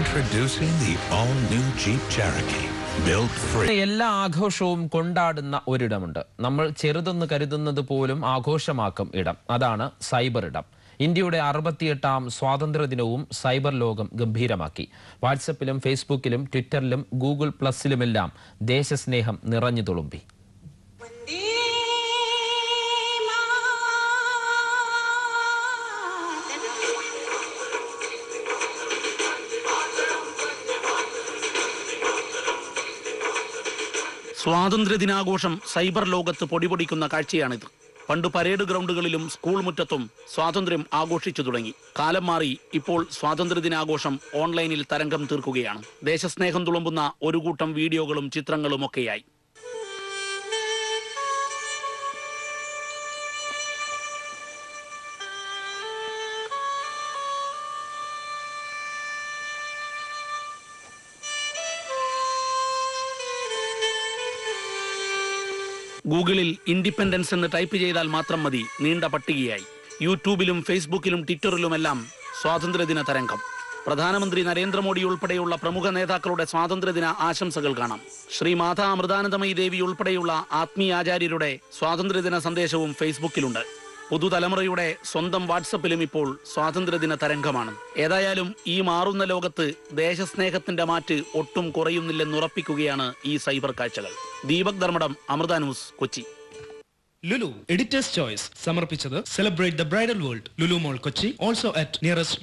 Introducing the all-new Jeep Cherokee. Built free. എല്ലാ ആഘോഷവും കൊണ്ടാടുന്ന ഒരിടമുണ്ട്. നമ്മൾ ചെറുതെന്ന് കരുതുന്നത് പോലും ആഘോഷമാക്കും ഇടം. അതാണ് സൈബർ ഇടം. ഇന്ത്യയുടെ 68ാം സ്വാതന്ത്ര്യദിനവും സൈബർ ലോകം ഗംഭീരമാക്കി. വാട്സപ്പിലും ഫേസ്ബുക്കിലും ട്വിറ്ററിലും ഗൂഗിൾ പ്ലസിലുമെല്ലാം ദേശസ്നേഹം നിറഞ്ഞു തുളുമ്പി. സ്വാതന്ത്ര്യദിനാഘോഷം സൈബർ ലോകത്ത് പൊടിപൊടിക്കുന്ന കാഴ്ചയാണിത്. പണ്ട് പരേഡ് ഗ്രൗണ്ടുകളിലും സ്കൂൾ മുറ്റത്തും സ്വാതന്ത്ര്യം ആഘോഷിച്ചു തുടങ്ങി. കാലം മാറി ഇപ്പോൾ സ്വാതന്ത്ര്യദിനാഘോഷം ഓൺലൈനിൽ തരംഗം തീർക്കുകയാണ്. ദേശസ്നേഹം തുളുമ്പുന്ന ഒരു കൂട്ടം വീഡിയോകളും ചിത്രങ്ങളും ഒക്കെയായി. ഗൂഗിളിൽ ഇൻഡിപെൻഡൻസ് എന്ന് ടൈപ്പ് ചെയ്താൽ മാത്രം മതി നീണ്ട പട്ടികയായി. യൂട്യൂബിലും ഫേസ്ബുക്കിലും ട്വിറ്ററിലുമെല്ലാം സ്വാതന്ത്ര്യദിന തരംഗം. പ്രധാനമന്ത്രി നരേന്ദ്രമോദി ഉൾപ്പെടെയുള്ള പ്രമുഖ നേതാക്കളുടെ സ്വാതന്ത്ര്യദിന ആശംസകൾ കാണാം. ശ്രീ മാതാ അമൃതാനന്ദമയി ദേവി ഉൾപ്പെടെയുള്ള ആത്മീയാചാര്യരുടെ സ്വാതന്ത്ര്യദിന സന്ദേശവും ഫേസ്ബുക്കിലുണ്ട്. പുതുതലമുറയുടെ സ്വന്തം വാട്സപ്പിലും ഇപ്പോൾ സ്വാതന്ത്ര്യദിന തരംഗമാണ്. ഏതായാലും ഈ മാറുന്ന ലോകത്ത് ദേശസ്നേഹത്തിന്റെ മാറ്റ് ഒട്ടും കുറയുന്നില്ലെന്നുറപ്പിക്കുകയാണ് ഈ സൈബർ കാഴ്ചകൾ. Deepak Dharmadam, Amrita news, Kochi. Lulu editor's choice സമർപ്പിച്ചത് celebrate the bridal world Lulu mall Kochi, also at nearest